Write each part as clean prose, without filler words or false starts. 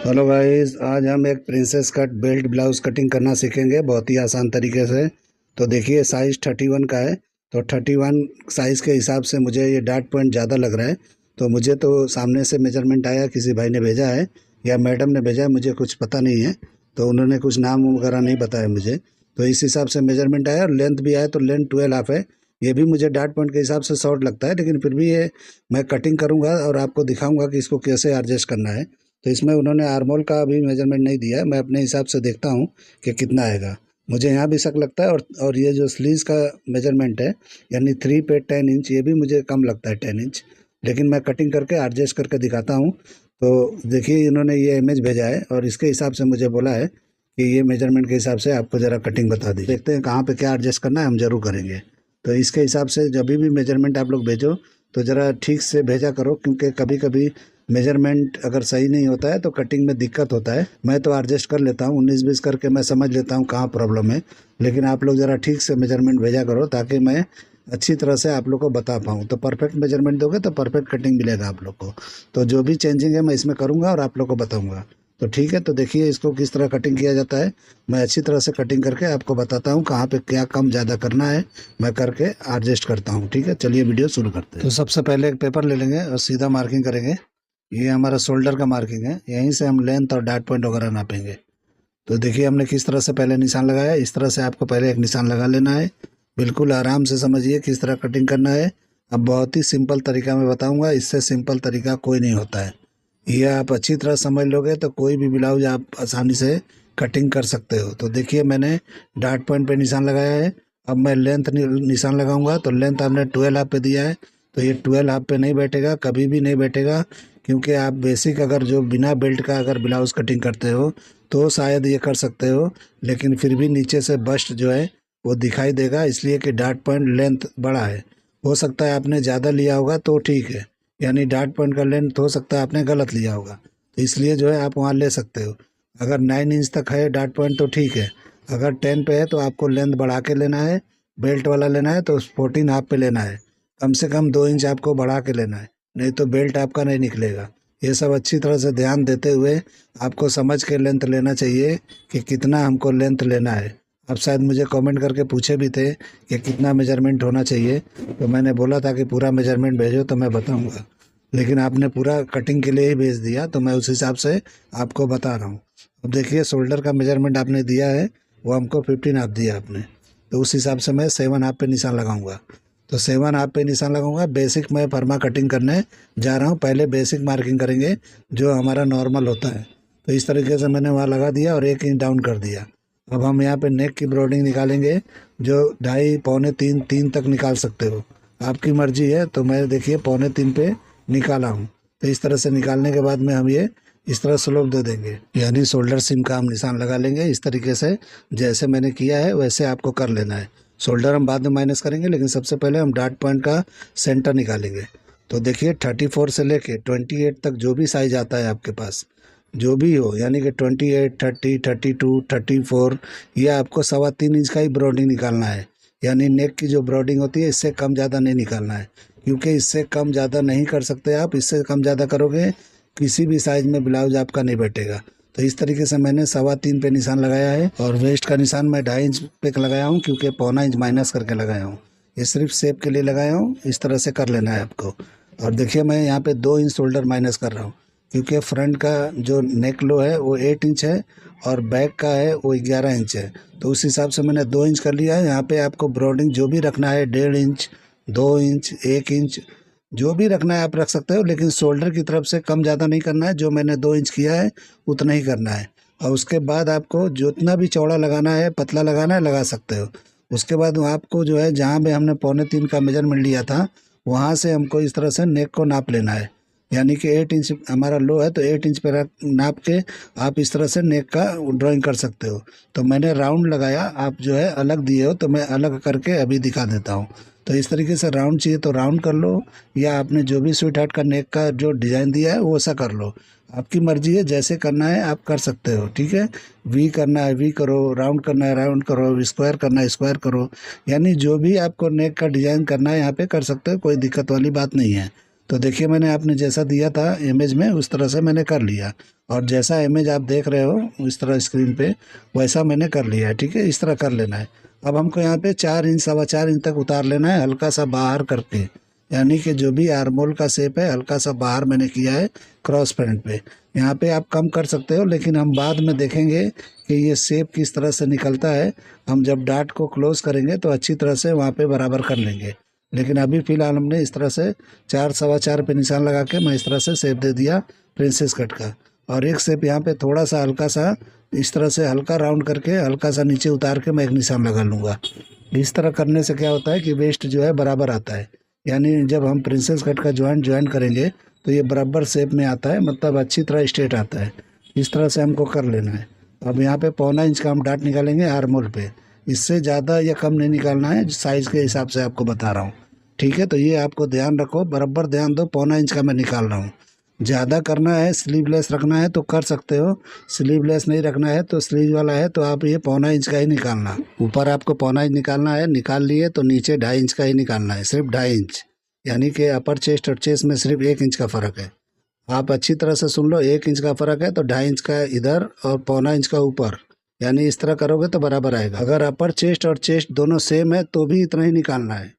Hello guys, आज हम एक princess cut belt blouse cutting करना सीखेंगे बहुत ही आसान तरीके से। तो देखिए, साइज़ 31 का है। तो 31 साइज़ के हिसाब से मुझे ये डॉट पॉइंट ज़्यादा लग रहा है। तो मुझे तो सामने से मेजरमेंट आया, किसी भाई ने भेजा है या मैडम ने भेजा है, मुझे कुछ पता नहीं है। तो उन्होंने कुछ नाम वगैरह नहीं बताया मुझे। तो इस हिसाब से मेजरमेंट आया और लेंथ भी आया। तो लेंथ 12 हाफ है। ये भी मुझे डॉट पॉइंट के हिसाब से शॉर्ट लगता है, लेकिन फिर भी ये मैं कटिंग करूँगा और आपको दिखाऊँगा कि इसको कैसे एडजस्ट करना है। तो इसमें उन्होंने आर्मोल का अभी मेजरमेंट नहीं दिया है। मैं अपने हिसाब से देखता हूँ कि कितना आएगा। मुझे यहाँ भी शक लगता है, और ये जो स्लीव्स का मेजरमेंट है, यानी 3 पे 10 इंच, ये भी मुझे कम लगता है 10 इंच। लेकिन मैं कटिंग करके एडजस्ट करके दिखाता हूँ। तो देखिए, इन्होंने ये इमेज भेजा है और इसके हिसाब से मुझे बोला है कि ये मेजरमेंट के हिसाब से आपको ज़रा कटिंग बता दी। देखते हैं कहाँ पे क्या एडजस्ट करना है, हम ज़रूर करेंगे। तो इसके हिसाब से जब भी मेजरमेंट आप लोग भेजो तो ज़रा ठीक से भेजा करो, क्योंकि कभी कभी मेजरमेंट अगर सही नहीं होता है तो कटिंग में दिक्कत होता है। मैं तो एडजस्ट कर लेता हूँ, 19-20 करके मैं समझ लेता हूँ कहाँ प्रॉब्लम है। लेकिन आप लोग ज़रा ठीक से मेजरमेंट भेजा करो, ताकि मैं अच्छी तरह से आप लोग को बता पाऊँ। तो परफेक्ट मेजरमेंट दोगे तो परफेक्ट कटिंग मिलेगा आप लोग को। तो जो भी चेंजिंग है मैं इसमें करूँगा और आप लोग को बताऊँगा। तो ठीक है, तो देखिए इसको किस तरह कटिंग किया जाता है। मैं अच्छी तरह से कटिंग करके आपको बताता हूँ कहाँ पे क्या कम ज़्यादा करना है। मैं करके एडजस्ट करता हूँ। ठीक है, चलिए वीडियो शुरू करते हैं। तो सबसे पहले एक पेपर ले लेंगे और सीधा मार्किंग करेंगे। ये हमारा शोल्डर का मार्किंग है, यहीं से हम लेंथ और डॉट पॉइंट वगैरह नापेंगे। तो देखिए, हमने किस तरह से पहले निशान लगाया। इस तरह से आपको पहले एक निशान लगा लेना है। बिल्कुल आराम से समझिए किस तरह कटिंग करना है। अब बहुत ही सिंपल तरीका मैं बताऊंगा, इससे सिंपल तरीका कोई नहीं होता है। ये आप अच्छी तरह समझ लोगे तो कोई भी ब्लाउज आप आसानी से कटिंग कर सकते हो। तो देखिए, मैंने डॉट पॉइंट पे निशान लगाया है। अब मैं लेंथ निशान लगाऊंगा। तो लेंथ आपने 12 हाफ पे दिया है। तो ये 12 हाफ पे नहीं बैठेगा, कभी भी नहीं बैठेगा। क्योंकि आप बेसिक अगर जो बिना बेल्ट का अगर ब्लाउज कटिंग करते हो तो शायद ये कर सकते हो, लेकिन फिर भी नीचे से बस्ट जो है वो दिखाई देगा, इसलिए कि डॉट पॉइंट लेंथ बड़ा है। हो सकता है आपने ज़्यादा लिया होगा तो ठीक है, यानी डॉट पॉइंट का लेंथ हो सकता है आपने गलत लिया होगा, तो इसलिए जो है आप वहाँ ले सकते हो। अगर 9 इंच तक है डॉट पॉइंट तो ठीक है। अगर 10 पे है तो आपको लेंथ बढ़ा के लेना है। बेल्ट वाला लेना है तो 14 हाफ पे लेना है। कम से कम 2 इंच आपको बढ़ा के लेना है, नहीं तो बेल्ट आपका नहीं निकलेगा। ये सब अच्छी तरह से ध्यान देते हुए आपको समझ के लेंथ लेना चाहिए कि कितना हमको लेंथ लेना है। अब शायद मुझे कमेंट करके पूछे भी थे कि कितना मेजरमेंट होना चाहिए, तो मैंने बोला था कि पूरा मेजरमेंट भेजो तो मैं बताऊंगा। लेकिन आपने पूरा कटिंग के लिए ही भेज दिया, तो मैं उस हिसाब से आपको बता रहा हूँ। अब देखिए, शोल्डर का मेजरमेंट आपने दिया है, वो हमको 15 हाफ दिया आपने। तो उस हिसाब से मैं 7 हाफ पे निशान लगाऊंगा। तो 7 हाफ पे निशान लगाऊंगा। बेसिक मैं फर्मा कटिंग करने जा रहा हूँ। पहले बेसिक मार्किंग करेंगे जो हमारा नॉर्मल होता है। तो इस तरीके से मैंने वहाँ लगा दिया और 1 इंच डाउन कर दिया। अब हम यहाँ पे नेक की ब्रॉडिंग निकालेंगे, जो 2.5 पौने 3 तक निकाल सकते हो, आपकी मर्जी है। तो मैं देखिए पौने 3 पे निकाला हूँ। तो इस तरह से निकालने के बाद में हम ये इस तरह स्लोप दे देंगे, यानी शोल्डर सिम का हम निशान लगा लेंगे। इस तरीके से जैसे मैंने किया है वैसे आपको कर लेना है। शोल्डर हम बाद में माइनस करेंगे, लेकिन सबसे पहले हम डॉट पॉइंट का सेंटर निकालेंगे। तो देखिए, 34 से लेके 28 तक जो भी साइज आता है आपके पास, जो भी हो, यानी कि 28, 30, 32, 34, ये आपको 3.25 इंच का ही ब्रॉडिंग निकालना है। यानी नेक की जो ब्रॉडिंग होती है इससे कम ज़्यादा नहीं निकालना है, क्योंकि इससे कम ज़्यादा नहीं कर सकते आप। इससे कम ज़्यादा करोगे किसी भी साइज में ब्लाउज आपका नहीं बैठेगा। तो इस तरीके से मैंने 3.25 पे निशान लगाया है, और वेस्ट का निशान मैं 2.5 इंच पे लगाया हूँ, क्योंकि पौना इंच माइनस करके लगाया हूँ। ये सिर्फ शेप के लिए लगाया हूँ। इस तरह से कर लेना है आपको। और देखिए, मैं यहाँ पे 2 इंच शोल्डर माइनस कर रहा हूँ, क्योंकि फ्रंट का जो नेक लो है वो 8 इंच है और बैक का है वो 11 इंच है। तो उस हिसाब से मैंने 2 इंच कर लिया है। यहाँ पे आपको ब्रॉडिंग जो भी रखना है, 1.5 इंच, 2 इंच, 1 इंच, जो भी रखना है आप रख सकते हो, लेकिन शोल्डर की तरफ से कम ज़्यादा नहीं करना है। जो मैंने 2 इंच किया है उतना ही करना है। और उसके बाद आपको जितना भी चौड़ा लगाना है, पतला लगाना है, लगा सकते हो। उसके बाद आपको जो है, जहाँ पे हमने पौने 3 का मेजरमेंट लिया था, वहाँ से हमको इस तरह से नेक को नाप लेना है। यानी कि 8 इंच हमारा लो है, तो 8 इंच पर नाप के आप इस तरह से नेक का ड्राइंग कर सकते हो। तो मैंने राउंड लगाया, आप जो है अलग दिए हो, तो मैं अलग करके अभी दिखा देता हूँ। तो इस तरीके से राउंड चाहिए तो राउंड कर लो, या आपने जो भी स्वीट हार्ट का नेक का जो डिज़ाइन दिया है वो ऐसा कर लो। आपकी मर्जी है, जैसे करना है आप कर सकते हो। ठीक है, वी करना है वी करो, राउंड करना है राउंड करो, स्क्वायर करना है स्क्वायर करो, यानी जो भी आपको नेक का डिज़ाइन करना है यहाँ पे कर सकते हो, कोई दिक्कत वाली बात नहीं है। तो देखिए मैंने आपने जैसा दिया था इमेज में उस तरह से मैंने कर लिया, और जैसा इमेज आप देख रहे हो इस तरह स्क्रीन पे वैसा मैंने कर लिया है। ठीक है, इस तरह कर लेना है। अब हमको यहाँ पे 4 इंच 4.25 इंच तक उतार लेना है, हल्का सा बाहर करके, यानी कि जो भी आर्मोल का शेप है हल्का सा बाहर मैंने किया है क्रॉस फ्रंट पे। यहाँ पे आप कम कर सकते हो, लेकिन हम बाद में देखेंगे कि ये शेप किस तरह से निकलता है। हम जब डार्ट को क्लोज करेंगे तो अच्छी तरह से वहाँ पे बराबर कर लेंगे। लेकिन अभी फ़िलहाल हमने इस तरह से 4 सवा 4 पे निशान लगा के मैं इस तरह से शेप दे दिया प्रिंसेस कट का। और एक शेप यहाँ पे थोड़ा सा हल्का सा इस तरह से हल्का राउंड करके हल्का सा नीचे उतार के मैं एक निशान लगा लूँगा। इस तरह करने से क्या होता है कि वेस्ट जो है बराबर आता है, यानी जब हम प्रिंसेस कट का जॉइंट करेंगे तो ये बराबर शेप में आता है, मतलब अच्छी तरह स्ट्रेट आता है। इस तरह से हमको कर लेना है। अब यहाँ पे 1.25 इंच का हम डार्ट निकालेंगे आर्मोल पे, इससे ज़्यादा या कम नहीं निकालना है, साइज़ के हिसाब से आपको बता रहा हूँ। ठीक है, तो ये आपको ध्यान रखो, बराबर ध्यान दो। 1.25 इंच का मैं निकाल रहा हूँ। ज़्यादा करना है, स्लीवलेस रखना है तो कर सकते हो, स्लीवलेस नहीं रखना है तो स्लीव वाला है तो आप ये 1.25 इंच का ही निकालना। ऊपर आपको 1.25 इंच निकालना है, निकाल लिए तो नीचे 2.5 इंच का ही निकालना है, सिर्फ 2.5 इंच, यानी कि अपर चेस्ट और चेस्ट में सिर्फ 1 इंच का फ़र्क है। आप अच्छी तरह से सुन लो, 1 इंच का फ़र्क है तो 2.5 इंच का इधर और 1.25 इंच का ऊपर, यानी इस तरह करोगे तो बराबर आएगा। अगर अपर चेस्ट और चेस्ट दोनों सेम है तो भी इतना ही निकालना है।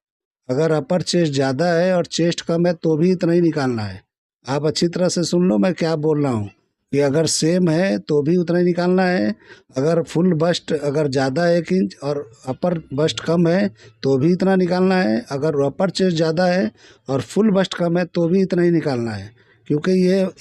अगर अपर चेस्ट ज़्यादा है और चेस्ट कम है तो भी इतना ही निकालना है। आप अच्छी तरह से सुन लो मैं क्या बोल रहा हूँ, कि अगर सेम है तो भी उतना ही निकालना है। अगर फुल बस्ट अगर ज़्यादा है 1 इंच और अपर बस्ट कम है तो भी इतना निकालना है। अगर अपर चेस्ट ज़्यादा है और फुल बस्ट कम है तो भी इतना ही निकालना है। क्योंकि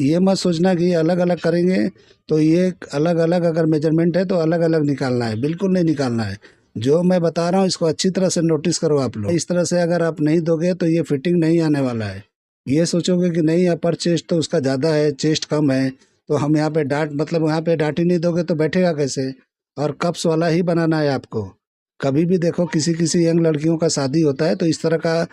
ये मत सोचना कि ये अलग अलग करेंगे तो ये अलग अलग अगर मेजरमेंट है तो अलग अलग निकालना है, बिल्कुल नहीं निकालना है। जो मैं बता रहा हूँ इसको अच्छी तरह से नोटिस करो आप लोग। इस तरह से अगर आप नहीं दोगे तो ये फिटिंग नहीं आने वाला है। ये सोचोगे कि नहीं अपर चेस्ट तो उसका ज़्यादा है चेस्ट कम है तो हम यहाँ पे डार्ट, मतलब यहाँ पे डार्ट ही नहीं दोगे तो बैठेगा कैसे। और कप्स वाला ही बनाना है आपको। कभी भी देखो किसी किसी यंग लड़कियों का शादी होता है तो इस तरह का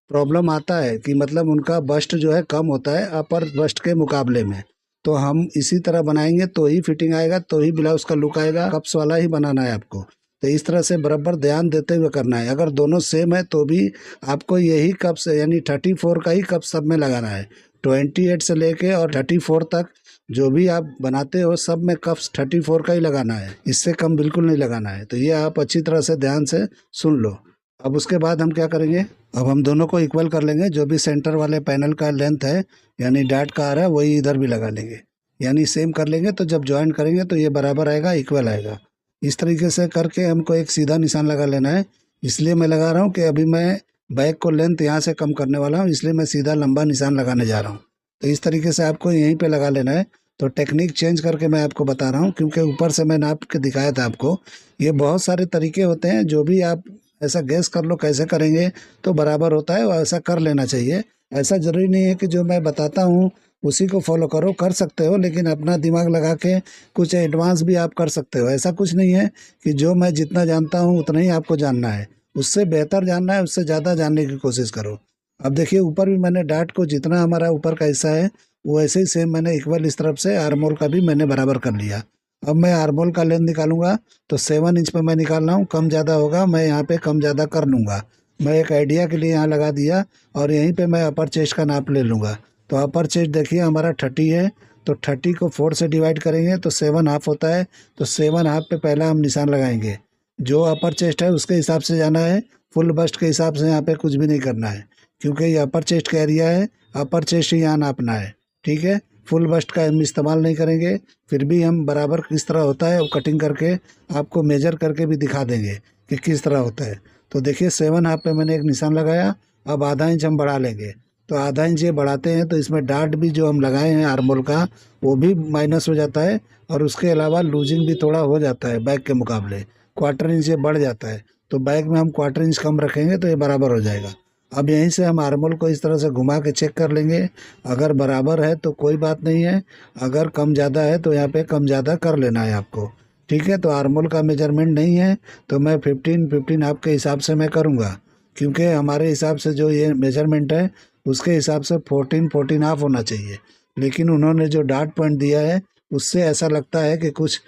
प्रॉब्लम आता है कि मतलब उनका बस्ट जो है कम होता है अपर बस्ट के मुकाबले में। तो हम इसी तरह बनाएंगे तो ही फिटिंग आएगा, तो ही ब्लाउज का लुक आएगा। कप्स वाला ही बनाना है आपको। तो इस तरह से बराबर ध्यान देते हुए करना है। अगर दोनों सेम है तो भी आपको यही कप्स यानी 34 का ही कप सब में लगाना है। 28 से लेके और 34 तक जो भी आप बनाते हो सब में कप्स 34 का ही लगाना है, इससे कम बिल्कुल नहीं लगाना है। तो ये आप अच्छी तरह से ध्यान से सुन लो। अब उसके बाद हम क्या करेंगे, अब हम दोनों को इक्वल कर लेंगे। जो भी सेंटर वाले पैनल का लेंथ है यानी डार्ट का आ रहा है वही इधर भी लगा लेंगे, यानी सेम कर लेंगे। तो जब ज्वाइन करेंगे तो ये बराबर आएगा, इक्वल आएगा। इस तरीके से करके हमको एक सीधा निशान लगा लेना है। इसलिए मैं लगा रहा हूँ कि अभी मैं बैक को लेंथ यहाँ से कम करने वाला हूँ, इसलिए मैं सीधा लंबा निशान लगाने जा रहा हूँ। तो इस तरीके से आपको यहीं पे लगा लेना है। तो टेक्निक चेंज करके मैं आपको बता रहा हूँ, क्योंकि ऊपर से मैं नाप के दिखाया था आपको। ये बहुत सारे तरीके होते हैं, जो भी आप ऐसा गैस कर लो कैसे करेंगे तो बराबर होता है, और ऐसा कर लेना चाहिए। ऐसा ज़रूरी नहीं है कि जो मैं बताता हूँ उसी को फॉलो करो, कर सकते हो, लेकिन अपना दिमाग लगा के कुछ एडवांस भी आप कर सकते हो। ऐसा कुछ नहीं है कि जो मैं जितना जानता हूँ उतना ही आपको जानना है, उससे बेहतर जानना है, उससे ज़्यादा जानने की कोशिश करो। अब देखिए ऊपर भी मैंने डार्ट को जितना हमारा ऊपर का हिस्सा है वो ऐसे ही सेम मैंने इक्वल इस तरफ से आर्मोल का भी मैंने बराबर कर लिया। अब मैं आर्मोल का लेंथ निकालूंगा तो 7 इंच पे मैं निकाल रहा हूँ। कम ज़्यादा होगा मैं यहाँ पे कम ज़्यादा कर लूँगा, मैं एक आइडिया के लिए यहाँ लगा दिया। और यहीं पे मैं अपर चेस्ट का नाप ले लूँगा। तो अपर चेस्ट देखिए हमारा 30 है, तो 30 को 4 से डिवाइड करेंगे तो 7 हाफ होता है। तो 7 हाफ पे पहला हम निशान लगाएंगे। जो अपर चेस्ट है उसके हिसाब से जाना है, फुल बस्ट के हिसाब से यहाँ पे कुछ भी नहीं करना है, क्योंकि ये अपर चेस्ट का एरिया है, अपर चेस्ट ही यहाँ नापना है। ठीक है, फुल बस्ट का हम इस्तेमाल नहीं करेंगे। फिर भी हम बराबर किस तरह होता है वो कटिंग करके आपको मेजर करके भी दिखा देंगे कि किस तरह होता है। तो देखिए 7 हाफ पे मैंने एक निशान लगाया। अब आधा इंच हम बढ़ा लेंगे। तो आधा इंच ये बढ़ाते हैं तो इसमें डार्ट भी जो हम लगाए हैं आर्मोल का वो भी माइनस हो जाता है, और उसके अलावा लूजिंग भी थोड़ा हो जाता है बैक के मुकाबले। 1/4 इंच ये बढ़ जाता है, तो बैक में हम 1/4 इंच कम रखेंगे तो ये बराबर हो जाएगा। अब यहीं से हम आर्मोल को इस तरह से घुमा के चेक कर लेंगे। अगर बराबर है तो कोई बात नहीं है, अगर कम ज़्यादा है तो यहाँ पे कम ज़्यादा कर लेना है आपको। ठीक है, तो आर्मोल का मेजरमेंट नहीं है तो मैं 15 आपके हिसाब से मैं करूँगा, क्योंकि हमारे हिसाब से जो ये मेजरमेंट है उसके हिसाब से 14 हाफ होना चाहिए। लेकिन उन्होंने जो डार्ट पॉइंट दिया है उससे ऐसा लगता है कि कुछ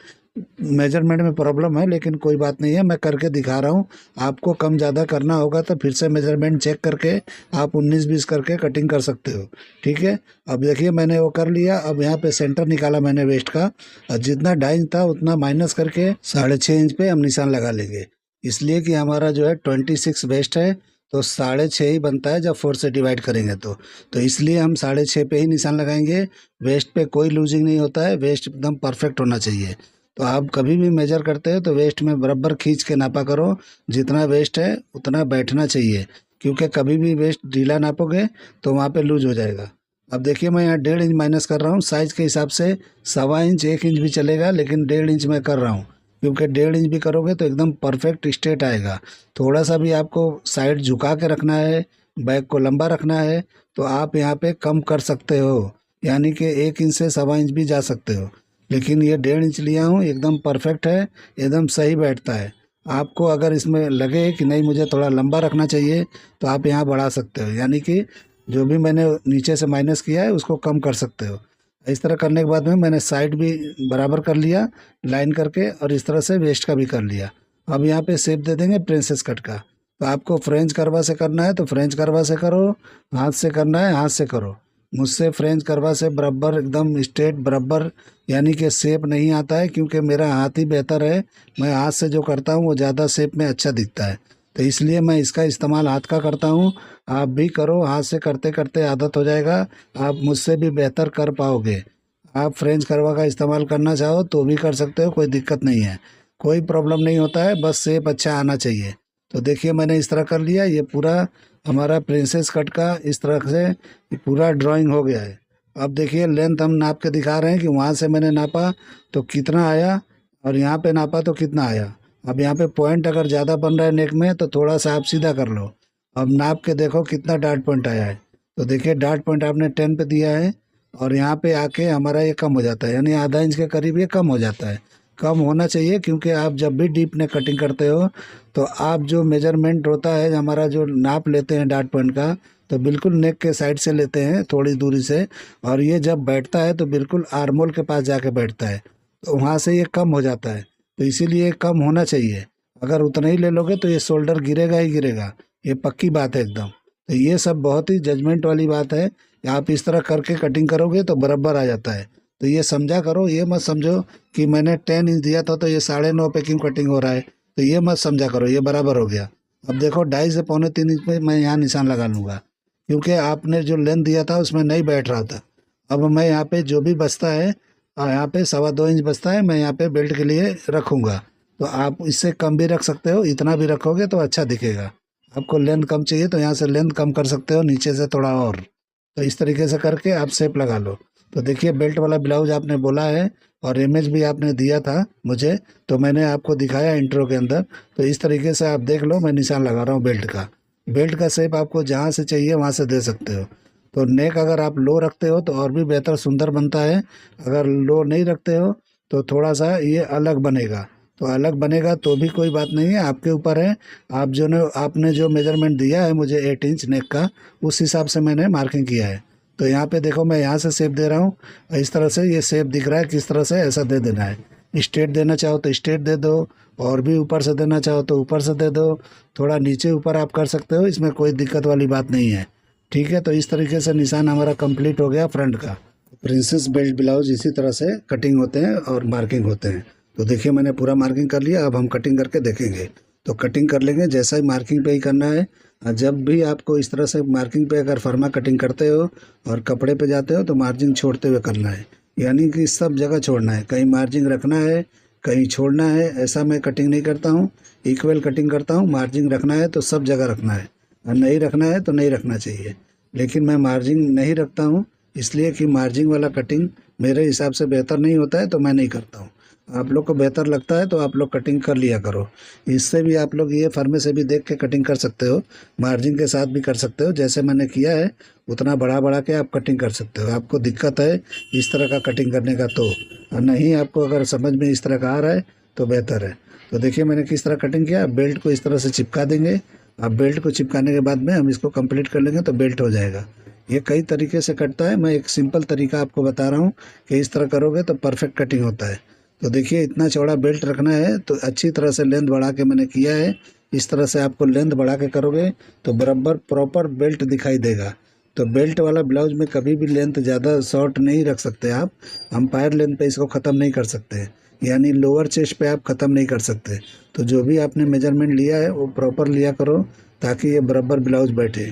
मेजरमेंट में प्रॉब्लम है, लेकिन कोई बात नहीं है, मैं करके दिखा रहा हूँ। आपको कम ज़्यादा करना होगा तो फिर से मेजरमेंट चेक करके आप 19-20 करके कटिंग कर सकते हो। ठीक है, अब देखिए मैंने वो कर लिया। अब यहाँ पे सेंटर निकाला मैंने वेस्ट का, और जितना 2.5 था उतना माइनस करके 6.5 इंच पे हम निशान लगा लेंगे। इसलिए कि हमारा जो है 26 वेस्ट है, तो 6.5 ही बनता है जब 4 से डिवाइड करेंगे तो इसलिए हम 6.5 पे ही निशान लगाएंगे। वेस्ट पे कोई लूजिंग नहीं होता है, वेस्ट एकदम परफेक्ट होना चाहिए। तो आप कभी भी मेजर करते हो तो वेस्ट में बराबर खींच के नापा करो, जितना वेस्ट है उतना बैठना चाहिए, क्योंकि कभी भी वेस्ट ढीला नापोगे तो वहाँ पे लूज हो जाएगा। अब देखिए मैं यहाँ 1.5 इंच माइनस कर रहा हूँ, साइज़ के हिसाब से 1.25 इंच 1 इंच भी चलेगा, लेकिन 1.5 इंच मैं कर रहा हूँ, क्योंकि 1.5 इंच भी करोगे तो एकदम परफेक्ट स्ट्रेट आएगा। थोड़ा सा भी आपको साइड झुका के रखना है, बैक को लंबा रखना है, तो आप यहाँ पे कम कर सकते हो, यानी कि 1 इंच से 1.25 इंच भी जा सकते हो। लेकिन ये 1.5 इंच लिया हूँ, एकदम परफेक्ट है, एकदम सही बैठता है। आपको अगर इसमें लगे कि नहीं मुझे थोड़ा लंबा रखना चाहिए, तो आप यहाँ बढ़ा सकते हो, यानी कि जो भी मैंने नीचे से माइनस किया है उसको कम कर सकते हो। इस तरह करने के बाद में मैंने साइड भी बराबर कर लिया लाइन करके, और इस तरह से वेस्ट का भी कर लिया। अब यहाँ पे शेप दे देंगे प्रिंसेस कट का। तो आपको फ्रेंच करवा से करना है तो फ्रेंच करवा से करो, हाथ से करना है हाथ से करो। मुझसे फ्रेंच करवा से बराबर एकदम स्ट्रेट बराबर, यानी कि शेप नहीं आता है, क्योंकि मेरा हाथ ही बेहतर है। मैं हाथ से जो करता हूँ वो ज़्यादा शेप में अच्छा दिखता है, तो इसलिए मैं इसका इस्तेमाल हाथ का करता हूँ। आप भी करो, हाथ से करते करते आदत हो जाएगा, आप मुझसे भी बेहतर कर पाओगे। आप फ्रेंच करवा का इस्तेमाल करना चाहो तो भी कर सकते हो, कोई दिक्कत नहीं है, कोई प्रॉब्लम नहीं होता है, बस शेप अच्छा आना चाहिए। तो देखिए मैंने इस तरह कर लिया, ये पूरा हमारा प्रिंसेस कट का इस तरह से ये पूरा ड्राइंग हो गया है। अब देखिए लेंथ हम नाप के दिखा रहे हैं कि वहाँ से मैंने नापा तो कितना आया, और यहाँ पे नापा तो कितना आया। अब यहाँ पे पॉइंट अगर ज़्यादा बन रहा है नेक में तो थोड़ा सा आप सीधा कर लो। अब नाप के देखो कितना डार्ट पॉइंट आया है। तो देखिए डार्ट पॉइंट आपने 10 पे दिया है, और यहाँ पे आके हमारा ये कम हो जाता है, यानी आधा इंच के करीब ये कम हो जाता है। कम होना चाहिए, क्योंकि आप जब भी डीप नेक कटिंग करते हो तो आप जो मेजरमेंट होता है हमारा, जो नाप लेते हैं डार्ट पॉइंट का, तो बिल्कुल नेक के साइड से लेते हैं थोड़ी दूरी से, और ये जब बैठता है तो बिल्कुल आर्मोल के पास जाके बैठता है, तो वहाँ से ये कम हो जाता है। तो इसीलिए कम होना चाहिए। अगर उतना ही ले लोगे तो ये शोल्डर गिरेगा ही गिरेगा, ये पक्की बात है एकदम। तो ये सब बहुत ही जजमेंट वाली बात है। आप इस तरह करके कटिंग करोगे तो बराबर आ जाता है। तो ये समझा करो, ये मत समझो कि मैंने 10 इंच दिया था तो ये 9.5 पे क्यों कटिंग हो रहा है, तो ये मत समझा करो, ये बराबर हो गया। अब देखो 2.5 से 2.25 इंच पे मैं यहाँ निशान लगा लूँगा, क्योंकि आपने जो लेंथ दिया था उसमें नहीं बैठ रहा था। अब मैं यहाँ पे जो भी बचता है, यहाँ पे 2.25 इंच बचता है, मैं यहाँ पे बेल्ट के लिए रखूँगा। तो आप इससे कम भी रख सकते हो, इतना भी रखोगे तो अच्छा दिखेगा। आपको लेंथ कम चाहिए तो यहाँ से लेंथ कम कर सकते हो, नीचे से थोड़ा और। तो इस तरीके से करके आप शेप लगा लो। तो देखिए बेल्ट वाला ब्लाउज आपने बोला है, और इमेज भी आपने दिया था मुझे, तो मैंने आपको दिखाया इंट्रो के अंदर। तो इस तरीके से आप देख लो, मैं निशान लगा रहा हूँ बेल्ट का। बेल्ट का शेप आपको जहाँ से चाहिए वहाँ से दे सकते हो। तो नेक अगर आप लो रखते हो तो और भी बेहतर सुंदर बनता है, अगर लो नहीं रखते हो तो थोड़ा सा ये अलग बनेगा। तो अलग बनेगा तो भी कोई बात नहीं है, आपके ऊपर है। आप जो ने आपने जो मेजरमेंट दिया है मुझे 8 इंच नेक का, उस हिसाब से मैंने मार्किंग किया है। तो यहाँ पे देखो मैं यहाँ से शेप दे रहा हूँ, इस तरह से ये शेप दिख रहा है, किस तरह से ऐसा दे देना है। स्ट्रेट देना चाहो तो स्ट्रेट दे दो, और भी ऊपर से देना चाहो तो ऊपर से दे दो, थोड़ा नीचे ऊपर आप कर सकते हो, इसमें कोई दिक्कत वाली बात नहीं है। ठीक है, तो इस तरीके से निशान हमारा कंप्लीट हो गया फ्रंट का। प्रिंसेस बेल्ट ब्लाउज इसी तरह से कटिंग होते हैं और मार्किंग होते हैं। तो देखिए मैंने पूरा मार्किंग कर लिया, अब हम कटिंग करके देखेंगे। तो कटिंग कर लेंगे जैसा ही मार्किंग पे ही करना है। जब भी आपको इस तरह से मार्किंग पे अगर फर्मा कटिंग करते हो और कपड़े पे जाते हो तो मार्जिन छोड़ते हुए करना है, यानी कि सब जगह छोड़ना है, कहीं मार्जिन रखना है कहीं छोड़ना है, ऐसा मैं कटिंग नहीं करता हूँ। इक्वल कटिंग करता हूँ, मार्जिन रखना है तो सब जगह रखना है, और नहीं रखना है तो नहीं रखना चाहिए। लेकिन मैं मार्जिन नहीं रखता हूँ, इसलिए कि मार्जिन वाला कटिंग मेरे हिसाब से बेहतर नहीं होता है, तो मैं नहीं करता हूँ। आप लोग को बेहतर लगता है तो आप लोग कटिंग कर लिया करो। इससे भी आप लोग ये फर्मे से भी देख के कटिंग कर सकते हो, मार्जिन के साथ भी कर सकते हो, जैसे मैंने किया है उतना बढ़ा बढ़ा के आप कटिंग कर सकते हो। आपको दिक्कत है इस तरह का कटिंग करने का तो, और नहीं आपको अगर समझ में इस तरह का आ रहा है तो बेहतर है। तो देखिए मैंने किस तरह कटिंग किया, बेल्ट को इस तरह से चिपका देंगे। अब बेल्ट को चिपकाने के बाद में हम इसको कंप्लीट कर लेंगे तो बेल्ट हो जाएगा। ये कई तरीके से कटता है, मैं एक सिंपल तरीका आपको बता रहा हूँ कि इस तरह करोगे तो परफेक्ट कटिंग होता है। तो देखिए इतना चौड़ा बेल्ट रखना है, तो अच्छी तरह से लेंथ बढ़ा के मैंने किया है। इस तरह से आपको लेंथ बढ़ा के करोगे तो बराबर प्रॉपर बेल्ट दिखाई देगा। तो बेल्ट वाला ब्लाउज में कभी भी लेंथ ज़्यादा शॉर्ट नहीं रख सकते आप। एम्पायर लेंथ पे इसको ख़त्म नहीं कर सकते, यानी लोअर चेस्ट पे आप ख़त्म नहीं कर सकते। तो जो भी आपने मेजरमेंट लिया है वो प्रॉपर लिया करो, ताकि ये बराबर ब्लाउज बैठे।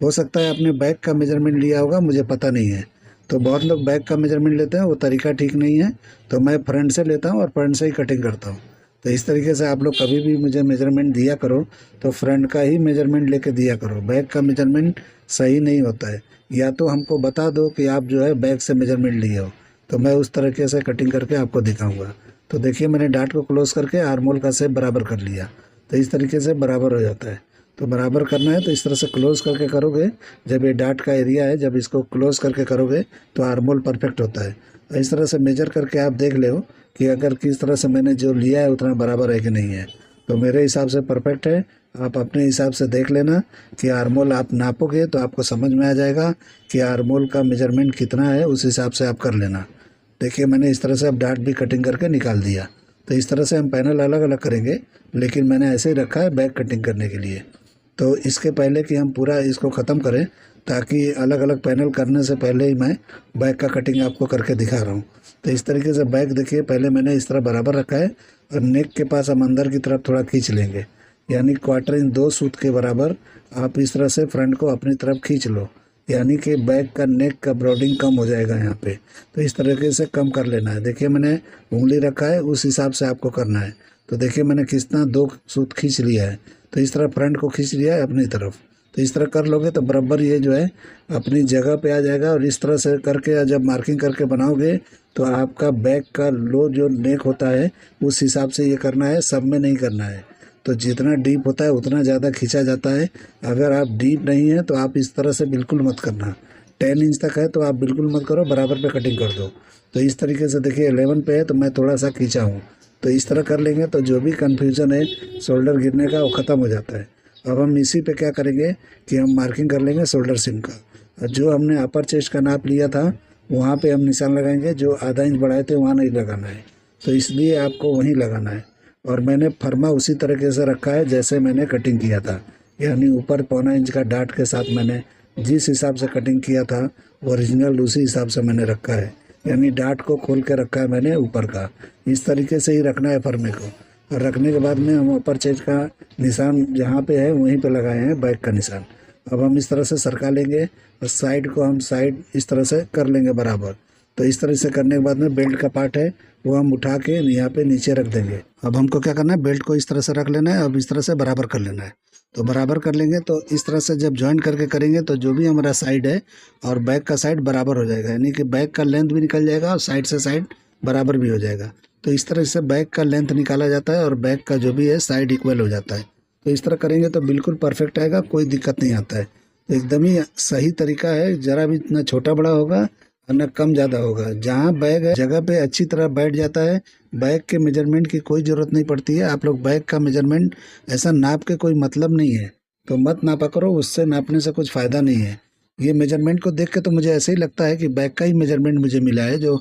हो सकता है आपने बैक का मेजरमेंट लिया होगा, मुझे पता नहीं है। तो बहुत लोग बैक का मेजरमेंट लेते हैं, वो तरीका ठीक नहीं है। तो मैं फ्रंट से लेता हूँ और फ्रंट से ही कटिंग करता हूँ। तो इस तरीके से आप लोग कभी भी मुझे मेजरमेंट दिया करो तो फ्रंट का ही मेजरमेंट लेके दिया करो। बैक का मेजरमेंट सही नहीं होता है। या तो हमको बता दो कि आप जो है बैक से मेजरमेंट लिए हो, तो मैं उस तरीके से कटिंग करके आपको दिखाऊंगा। तो देखिए मैंने डाट को क्लोज करके आर्मोल का शेप बराबर कर लिया। तो इस तरीके से बराबर हो जाता है। तो बराबर करना है तो इस तरह से क्लोज करके करोगे। जब ये डाट का एरिया है, जब इसको क्लोज करके करोगे तो आर्मोल परफेक्ट होता है। और इस तरह से मेजर करके आप देख लो कि अगर किस तरह से मैंने जो लिया है उतना बराबर है कि नहीं है। तो मेरे हिसाब से परफेक्ट है। आप अपने हिसाब से देख लेना कि आर्मोल आप नापोगे तो आपको समझ में आ जाएगा कि आर्मोल का मेजरमेंट कितना है, उस हिसाब से आप कर लेना। देखिए मैंने इस तरह से अब डाट भी कटिंग करके निकाल दिया। तो इस तरह से हम पैनल अलग अलग करेंगे, लेकिन मैंने ऐसे ही रखा है बैक कटिंग करने के लिए। तो इसके पहले कि हम पूरा इसको ख़त्म करें, ताकि अलग अलग पैनल करने से पहले ही मैं बैक का कटिंग आपको करके दिखा रहा हूँ। तो इस तरीके से बैक देखिए पहले मैंने इस तरह बराबर रखा है, और नेक के पास हम अंदर की तरफ थोड़ा खींच लेंगे, यानी क्वार्टर इंच 2 सूत के बराबर आप इस तरह से फ्रंट को अपनी तरफ खींच लो, यानी कि बैक का नेक का ब्रॉडिंग कम हो जाएगा यहाँ पे। तो इस तरीके से कम कर लेना है। देखिए मैंने उंगली रखा है, उस हिसाब से आपको करना है। तो देखिए मैंने खींचना 2 सूत खींच लिया है। तो इस तरह फ्रंट को खींच लिया है अपनी तरफ। तो इस तरह कर लोगे तो बराबर ये जो है अपनी जगह पे आ जाएगा। और इस तरह से करके जब मार्किंग करके बनाओगे तो आपका बैक का लो जो नेक होता है उस हिसाब से ये करना है, सब में नहीं करना है। तो जितना डीप होता है उतना ज़्यादा खींचा जाता है। अगर आप डीप नहीं है तो आप इस तरह से बिल्कुल मत करना। 10 इंच तक है तो आप बिल्कुल मत करो, बराबर पे कटिंग कर दो। तो इस तरीके से देखिए 11 पे है तो मैं थोड़ा सा खींचा हूँ। तो इस तरह कर लेंगे तो जो भी कन्फ्यूज़न है शोल्डर गिरने का वो ख़त्म हो जाता है। अब हम इसी पे क्या करेंगे कि हम मार्किंग कर लेंगे शोल्डर सिम का। और जो हमने अपर चेस्ट का नाप लिया था वहाँ पे हम निशान लगाएंगे। जो आधा इंच बढ़ाए थे वहाँ नहीं लगाना है, तो इसलिए आपको वहीं लगाना है। और मैंने फर्मा उसी तरीके से रखा है जैसे मैंने कटिंग किया था, यानी ऊपर 1.25 इंच का डाट के साथ मैंने जिस हिसाब से कटिंग किया था ओरिजिनल उसी हिसाब से मैंने रखा है, यानी डाट को खोल के रखा है मैंने ऊपर का। इस तरीके से ही रखना है फर्मे को। और रखने के बाद में हम अपर चेस्ट का निशान जहाँ पे है वहीं पे लगाए हैं बैक का निशान। अब हम इस तरह से सरका लेंगे और साइड को हम साइड इस तरह से कर लेंगे बराबर। तो इस तरह से करने के बाद में बेल्ट का पार्ट है वो हम उठा के यहाँ पे नीचे रख देंगे। अब हमको क्या करना है, बेल्ट को इस तरह से रख लेना है। अब इस तरह से बराबर कर लेना है। तो बराबर कर लेंगे तो इस तरह से जब जॉइंट करके करेंगे तो जो भी हमारा साइड है और बैक का साइड बराबर हो जाएगा, यानी कि बैक का लेंथ भी निकल जाएगा और साइड से साइड बराबर भी हो जाएगा। तो इस तरह से बैक का लेंथ निकाला जाता है और बैक का जो भी है साइड इक्वल हो जाता है। तो इस तरह करेंगे तो बिल्कुल परफेक्ट आएगा, कोई दिक्कत नहीं आता है। तो एकदम ही सही तरीका है, ज़रा भी ना छोटा बड़ा होगा और ना कम ज़्यादा होगा। जहाँ बैग है जगह पे अच्छी तरह बैठ जाता है। बैग के मेजरमेंट की कोई ज़रूरत नहीं पड़ती है। आप लोग बैग का मेजरमेंट ऐसा नाप के कोई मतलब नहीं है, तो मत नापा करो, उससे नापने से कुछ फ़ायदा नहीं है। ये मेजरमेंट को देख के तो मुझे ऐसे ही लगता है कि बैक का ही मेजरमेंट मुझे मिला है, जो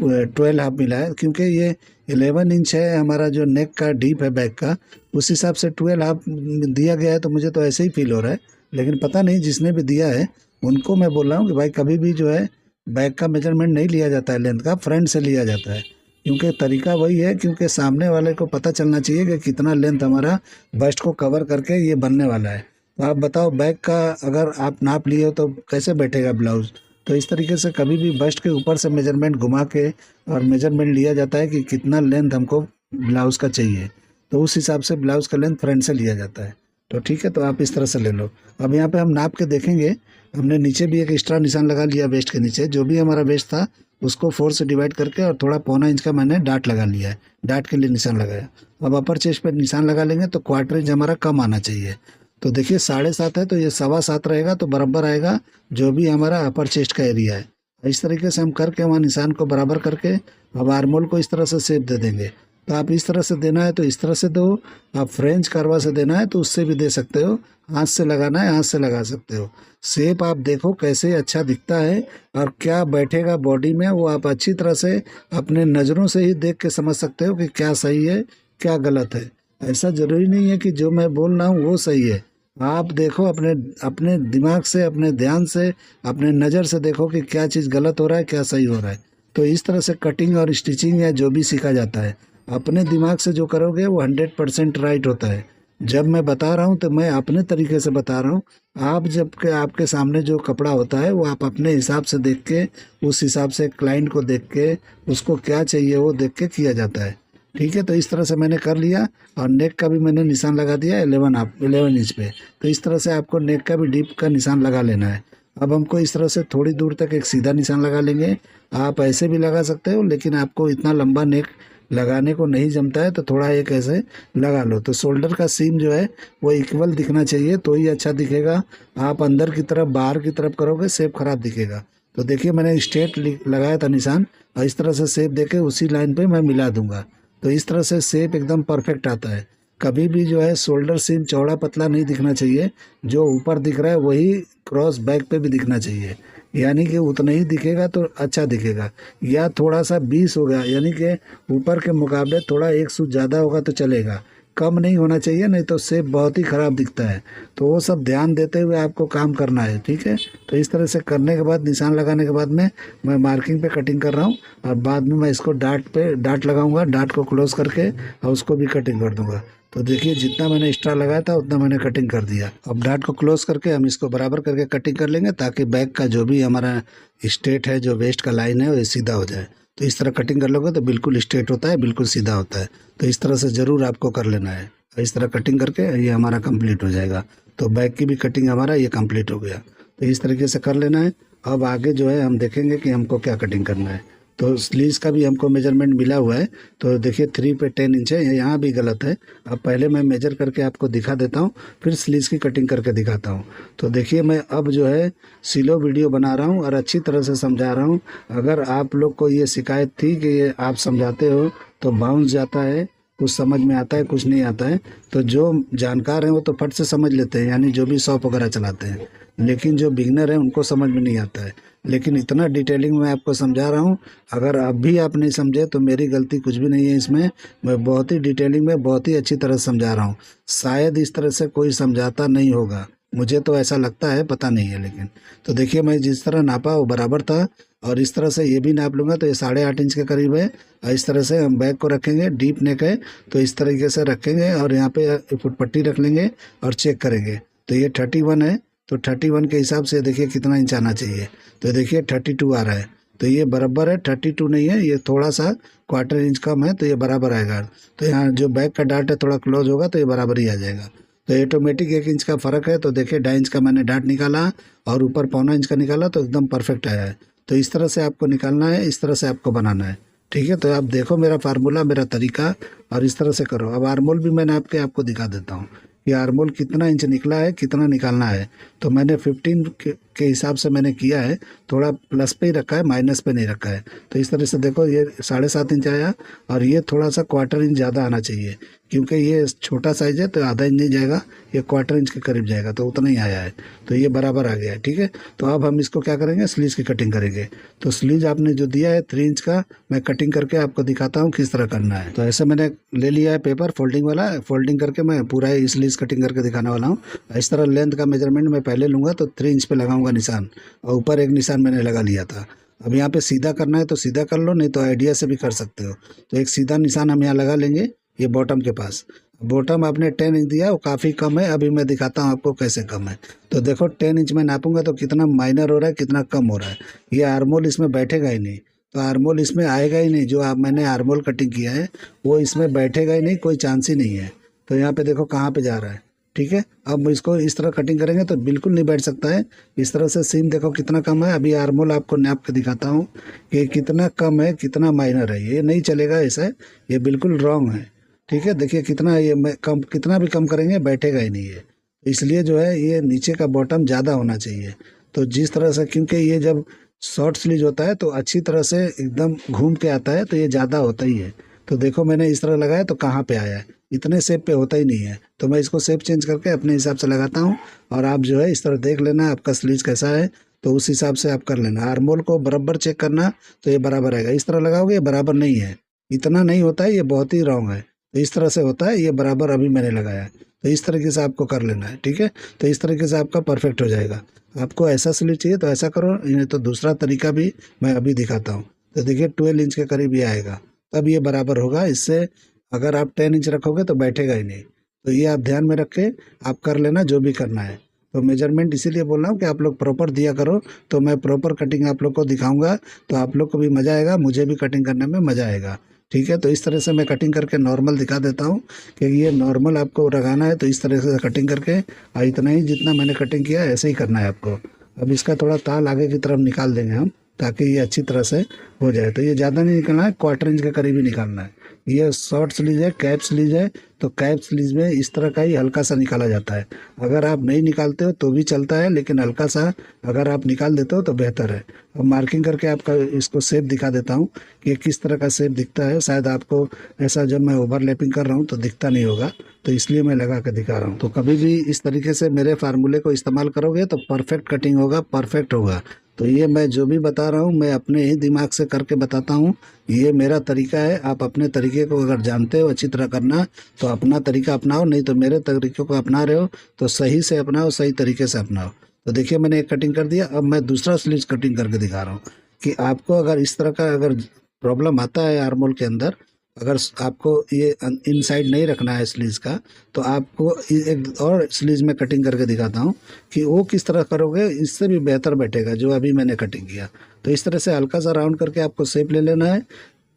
12 हाफ मिला है, क्योंकि ये 11 इंच है हमारा जो नेक का डीप है बैक का, उस हिसाब से 12 हाफ दिया गया है। तो मुझे तो ऐसे ही फील हो रहा है, लेकिन पता नहीं जिसने भी दिया है उनको मैं बोल रहा हूँ कि भाई कभी भी जो है बैक का मेजरमेंट नहीं लिया जाता है लेंथ का, फ्रंट से लिया जाता है। क्योंकि तरीका वही है, क्योंकि सामने वाले को पता चलना चाहिए कि कितना लेंथ हमारा बस्ट को कवर करके ये बनने वाला है। तो आप बताओ बैक का अगर आप नाप लिए हो तो कैसे बैठेगा ब्लाउज। तो इस तरीके से कभी भी बस्ट के ऊपर से मेजरमेंट घुमा के और मेजरमेंट लिया जाता है कि कितना लेंथ हमको ब्लाउज़ का चाहिए। तो उस हिसाब से ब्लाउज़ का लेंथ फ्रंट से लिया जाता है। तो ठीक है, तो आप इस तरह से ले लो। अब यहाँ पे हम नाप के देखेंगे। हमने नीचे भी एक एक्स्ट्रा निशान लगा लिया वेस्ट के नीचे, जो भी हमारा वेस्ट था उसको 4 से डिवाइड करके और थोड़ा 1.25 इंच का मैंने डाट लगा लिया है, डाट के लिए निशान लगाया। अब अपर चेस्ट पर निशान लगा लेंगे तो 1/4 इंच हमारा कम आना चाहिए। तो देखिए 7.5 है तो ये 7.25 रहेगा, तो बराबर आएगा जो भी हमारा अपर चेस्ट का एरिया है। इस तरीके से हम करके वहाँ निशान को बराबर करके अब आर्मोल को इस तरह से शेप दे देंगे। तो आप इस तरह से देना है तो इस तरह से दो, आप फ्रेंच करवा से देना है तो उससे भी दे सकते हो, हाथ से लगाना है हाथ से लगा सकते हो। शेप आप देखो कैसे अच्छा दिखता है और क्या बैठेगा बॉडी में, वो आप अच्छी तरह से अपने नज़रों से ही देख के समझ सकते हो कि क्या सही है क्या गलत है। ऐसा ज़रूरी नहीं है कि जो मैं बोल रहा हूँ वो सही है। आप देखो अपने अपने दिमाग से, अपने ध्यान से, अपने नज़र से देखो कि क्या चीज़ गलत हो रहा है क्या सही हो रहा है। तो इस तरह से कटिंग और स्टिचिंग या जो भी सीखा जाता है, अपने दिमाग से जो करोगे वो 100% राइट होता है। जब मैं बता रहा हूँ तो मैं अपने तरीके से बता रहा हूँ। आप जब के आपके सामने जो कपड़ा होता है वो आप अपने हिसाब से देख के, उस हिसाब से क्लाइंट को देख के, उसको क्या चाहिए वो देख के किया जाता है। ठीक है, तो इस तरह से मैंने कर लिया और नेक का भी मैंने निशान लगा दिया 11 इंच पे। तो इस तरह से आपको नेक का भी डीप का निशान लगा लेना है। अब हमको इस तरह से थोड़ी दूर तक एक सीधा निशान लगा लेंगे। आप ऐसे भी लगा सकते हो, लेकिन आपको इतना लंबा नेक लगाने को नहीं जमता है तो थोड़ा एक ऐसे लगा लो। तो शोल्डर का सीम जो है वो इक्वल दिखना चाहिए तो ही अच्छा दिखेगा। आप अंदर की तरफ बाहर की तरफ करोगे शेप खराब दिखेगा। तो देखिए मैंने स्ट्रेट लगाया था निशान और इस तरह से शेप देके उसी लाइन पे मैं मिला दूंगा। तो इस तरह से शेप एकदम परफेक्ट आता है। कभी भी जो है शोल्डर सीम चौड़ा पतला नहीं दिखना चाहिए, जो ऊपर दिख रहा है वही क्रॉस बैक पे भी दिखना चाहिए। यानी कि उतना ही दिखेगा तो अच्छा दिखेगा, या थोड़ा सा 20 हो गया यानी कि ऊपर के मुकाबले थोड़ा 1 सूच ज़्यादा होगा तो चलेगा, कम नहीं होना चाहिए, नहीं तो शेप बहुत ही ख़राब दिखता है। तो वो सब ध्यान देते हुए आपको काम करना है। ठीक है, तो इस तरह से करने के बाद निशान लगाने के बाद में मैं मार्किंग पे कटिंग कर रहा हूँ और बाद में मैं इसको डाट लगाऊंगा, डाट को क्लोज करके और उसको भी कटिंग कर दूंगा। तो देखिए जितना मैंने एक्स्ट्रा लगाया था उतना मैंने कटिंग कर दिया। अब डाट को क्लोज करके हम इसको बराबर करके कटिंग कर लेंगे ताकि बैक का जो भी हमारा स्ट्रेट है, जो वेस्ट का लाइन है वो सीधा हो जाए। तो इस तरह कटिंग कर लोगे तो बिल्कुल स्ट्रेट होता है, बिल्कुल सीधा होता है। तो इस तरह से ज़रूर आपको कर लेना है। इस तरह कटिंग करके ये हमारा कंप्लीट हो जाएगा। तो बैक की भी कटिंग हमारा ये कंप्लीट हो गया। तो इस तरीके से कर लेना है। अब आगे जो है हम देखेंगे कि हमको क्या कटिंग करना है। तो स्लीव्स का भी हमको मेजरमेंट मिला हुआ है। तो देखिए 3 पे 10 इंच है, यहाँ भी गलत है। अब पहले मैं मेजर करके आपको दिखा देता हूँ, फिर स्लीव्स की कटिंग करके दिखाता हूँ। तो देखिए मैं अब जो है स्लो वीडियो बना रहा हूँ और अच्छी तरह से समझा रहा हूँ। अगर आप लोग को ये शिकायत थी कि ये आप समझाते हो तो बाउंस जाता है, कुछ समझ में आता है कुछ नहीं आता है, तो जो जानकार हैं वो तो फट से समझ लेते हैं, यानी जो भी शॉप वगैरह चलाते हैं। लेकिन जो बिगनर हैं उनको समझ में नहीं आता है। लेकिन इतना डिटेलिंग में आपको समझा रहा हूँ, अगर अब भी आप नहीं समझे तो मेरी गलती कुछ भी नहीं है इसमें। मैं बहुत ही डिटेलिंग में बहुत ही अच्छी तरह से समझा रहा हूँ। शायद इस तरह से कोई समझाता नहीं होगा, मुझे तो ऐसा लगता है, पता नहीं है लेकिन। तो देखिए मैं जिस तरह नापा वो बराबर था और इस तरह से ये भी नाप लूँगा तो ये 8.5 इंच के करीब है। और इस तरह से हम बैक को रखेंगे, डीप नेक है तो इस तरीके से रखेंगे और यहाँ पे फुटपट्टी रख लेंगे और चेक करेंगे। तो ये 31 है, तो 31 के हिसाब से देखिए कितना इंच आना चाहिए। तो देखिए 32 आ रहा है, तो ये बराबर है। 32 नहीं है, ये थोड़ा सा 1/4 इंच कम है तो ये बराबर आएगा। तो यहाँ जो बैक का डाट है थोड़ा क्लोज होगा तो ये बराबर ही आ जाएगा। तो ऑटोमेटिक 1 इंच का फ़र्क है। तो देखिए 2.5 इंच का मैंने डाट निकाला और ऊपर 1/4 इंच का निकाला तो एकदम परफेक्ट आया है। तो इस तरह से आपको निकालना है, इस तरह से आपको बनाना है। ठीक है, तो आप देखो मेरा फार्मूला, मेरा तरीका और इस तरह से करो। अब आर्मोल भी मैंने आपको दिखा देता हूँ कि आर्मोल कितना इंच निकला है, कितना निकालना है। तो मैंने 15 के हिसाब से मैंने किया है, थोड़ा प्लस पे ही रखा है, माइनस पे नहीं रखा है। तो इस तरह से देखो ये 7.5 इंच आया और ये थोड़ा सा 1/4 इंच ज़्यादा आना चाहिए, क्योंकि ये छोटा साइज है तो आधा इंच नहीं जाएगा, ये 1/4 इंच के करीब जाएगा, तो उतना ही आया है। तो ये बराबर आ गया है। ठीक है, तो अब हम इसको क्या करेंगे, स्लीव्स की कटिंग करेंगे। तो स्लीव्स आपने जो दिया है 3 इंच का, मैं कटिंग करके आपको दिखाता हूँ किस तरह करना है। तो ऐसे मैंने ले लिया है पेपर फोल्डिंग वाला, फोल्डिंग करके मैं पूरा ही स्लीव्स कटिंग करके दिखाने वाला हूँ। इस तरह लेंथ का मेजरमेंट मैं पहले लूँगा तो 3 इंच पे लगाऊंगा निशान, और ऊपर एक निशान मैंने लगा लिया था। अब यहाँ पे सीधा करना है तो सीधा कर लो, नहीं तो आइडिया से भी कर सकते हो। तो एक सीधा निशान हम यहाँ लगा लेंगे, ये बॉटम के पास। बॉटम आपने 10 इंच दिया, वो काफ़ी कम है। अभी मैं दिखाता हूँ आपको कैसे कम है। तो देखो 10 इंच में नापूंगा तो कितना माइनर हो रहा है, कितना कम हो रहा है। ये आर्मोल इसमें बैठेगा ही नहीं, तो आर्मोल इसमें आएगा ही नहीं। जो आप मैंने आर्मोल कटिंग किया है वो इसमें बैठेगा ही नहीं, कोई चांस ही नहीं है। तो यहाँ पे देखो कहाँ पे जा रहा है। ठीक है, अब इसको इस तरह कटिंग करेंगे तो बिल्कुल नहीं बैठ सकता है। इस तरह से सीम देखो कितना कम है। अभी आर्मोल आपको नाप के दिखाता हूँ कि कितना कम है, कितना माइनर है। ये नहीं चलेगा ऐसा, ये बिल्कुल रॉन्ग है। ठीक है, देखिए कितना ये कम, कितना भी कम करेंगे बैठेगा ही नहीं है। इसलिए जो है ये नीचे का बॉटम ज़्यादा होना चाहिए। तो जिस तरह से, क्योंकि ये जब शॉर्ट स्लीव होता है तो अच्छी तरह से एकदम घूम के आता है तो ये ज़्यादा होता ही है। तो देखो मैंने इस तरह लगाया तो कहाँ पे आया है, इतने शेप पे होता ही नहीं है। तो मैं इसको शेप चेंज करके अपने हिसाब से लगाता हूँ। और आप जो है इस तरह देख लेना आपका स्लीव कैसा है, तो उस हिसाब से आप कर लेना। आर्मोल को बराबर चेक करना, तो ये बराबर आएगा। इस तरह लगाओगे ये बराबर नहीं है, इतना नहीं होता है, ये बहुत ही रॉन्ग है। तो इस तरह से होता है, ये बराबर अभी मैंने लगाया है। तो इस तरीके से आपको कर लेना है, ठीक है। तो इस तरीके से आपका परफेक्ट हो जाएगा। आपको ऐसा स्लीव चाहिए तो ऐसा करो, नहीं तो दूसरा तरीका भी मैं अभी दिखाता हूँ। तो देखिए 12 इंच के करीब ये आएगा, तब ये बराबर होगा। इससे अगर आप 10 इंच रखोगे तो बैठेगा ही नहीं। तो ये आप ध्यान में रख के आप कर लेना जो भी करना है। तो मेजरमेंट इसीलिए बोल रहा हूँ कि आप लोग प्रॉपर दिया करो, तो मैं प्रॉपर कटिंग आप लोग को दिखाऊंगा, तो आप लोग को भी मज़ा आएगा, मुझे भी कटिंग करने में मज़ा आएगा, ठीक है। तो इस तरह से मैं कटिंग करके नॉर्मल दिखा देता हूँ कि ये नॉर्मल आपको लगाना है। तो इस तरह से कटिंग करके, और इतना ही जितना मैंने कटिंग किया ऐसे ही करना है आपको। अब इसका थोड़ा ताल आगे की तरफ निकाल देंगे हम, ताकि ये अच्छी तरह से हो जाए। तो ये ज़्यादा नहीं निकलना है, 1/4 इंच के करीब ही निकालना है। ये शॉर्ट स्लीव है, कैप स्लीव है, तो कैप स्लीव में इस तरह का ही हल्का सा निकाला जाता है। अगर आप नहीं निकालते हो तो भी चलता है, लेकिन हल्का सा अगर आप निकाल देते हो तो बेहतर है। अब मार्किंग करके आपका इसको शेप दिखा देता हूँ कि किस तरह का शेप दिखता है। शायद आपको ऐसा जब मैं ओवरलैपिंग कर रहा हूँ तो दिखता नहीं होगा, तो इसलिए मैं लगा कर दिखा रहा हूँ। तो कभी भी इस तरीके से मेरे फार्मूले को इस्तेमाल करोगे तो परफेक्ट कटिंग होगा, परफेक्ट होगा। तो ये मैं जो भी बता रहा हूँ मैं अपने ही दिमाग से करके बताता हूँ, ये मेरा तरीका है। आप अपने तरीके को अगर जानते हो अच्छी तरह करना तो अपना तरीका अपनाओ, नहीं तो मेरे तरीके को अपना रहे हो तो सही से अपनाओ, सही तरीके से अपनाओ। तो देखिए मैंने एक कटिंग कर दिया, अब मैं दूसरा स्लीव कटिंग करके दिखा रहा हूँ कि आपको अगर इस तरह का अगर प्रॉब्लम आता है आर्मोल के अंदर, अगर आपको ये इनसाइड नहीं रखना है स्लीव्स का, तो आपको एक और स्लीव्स में कटिंग करके दिखाता हूँ कि वो किस तरह करोगे, इससे भी बेहतर बैठेगा जो अभी मैंने कटिंग किया। तो इस तरह से हल्का सा राउंड करके आपको शेप ले लेना है।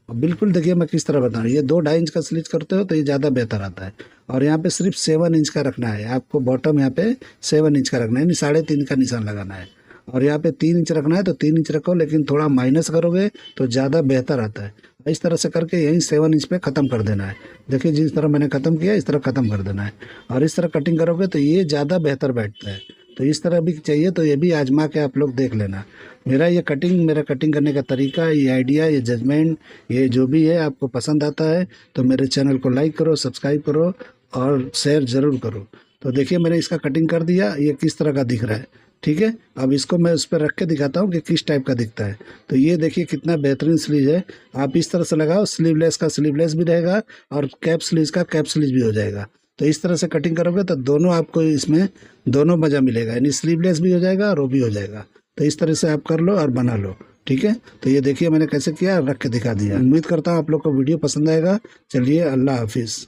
और बिल्कुल देखिए मैं किस तरह बता रहा हूँ, ये 2-2.5 इंच का स्लीव करते हो तो ये ज़्यादा बेहतर आता है। और यहाँ पे सिर्फ 7 इंच का रखना है आपको, बॉटम यहाँ पे 7 इंच का रखना है, यानी 3.5 का निशान लगाना है। और यहाँ पे 3 इंच रखना है तो 3 इंच रखो, लेकिन थोड़ा माइनस करोगे तो ज़्यादा बेहतर आता है। इस तरह से करके यहीं 7 इंच पे ख़त्म कर देना है। देखिए जिस तरह मैंने ख़त्म किया इस तरह ख़त्म कर देना है। और इस तरह कटिंग करोगे तो ये ज़्यादा बेहतर बैठता है। तो इस तरह भी चाहिए तो ये भी आजमा के आप लोग देख लेना। मेरा कटिंग करने का तरीका, ये आइडिया, ये जजमेंट, ये जो भी है आपको पसंद आता है तो मेरे चैनल को लाइक करो, सब्सक्राइब करो और शेयर ज़रूर करो। तो देखिए मैंने इसका कटिंग कर दिया, ये किस तरह का दिख रहा है, ठीक है। अब इसको मैं उस पर रख के दिखाता हूँ कि किस टाइप का दिखता है। तो ये देखिए कितना बेहतरीन स्लीव है। आप इस तरह से लगाओ, स्लीवलेस का स्लीवलेस भी रहेगा और कैप स्लीव का कैप स्लीव भी हो जाएगा। तो इस तरह से कटिंग करोगे तो दोनों आपको इसमें दोनों मज़ा मिलेगा, यानी स्लीवलेस भी हो जाएगा और वो भी हो जाएगा। तो इस तरह से आप कर लो और बना लो, ठीक है। तो ये देखिए मैंने कैसे किया, रख के दिखा दिया। उम्मीद करता हूँ आप लोग को वीडियो पसंद आएगा। चलिए, अल्लाह हाफिज़।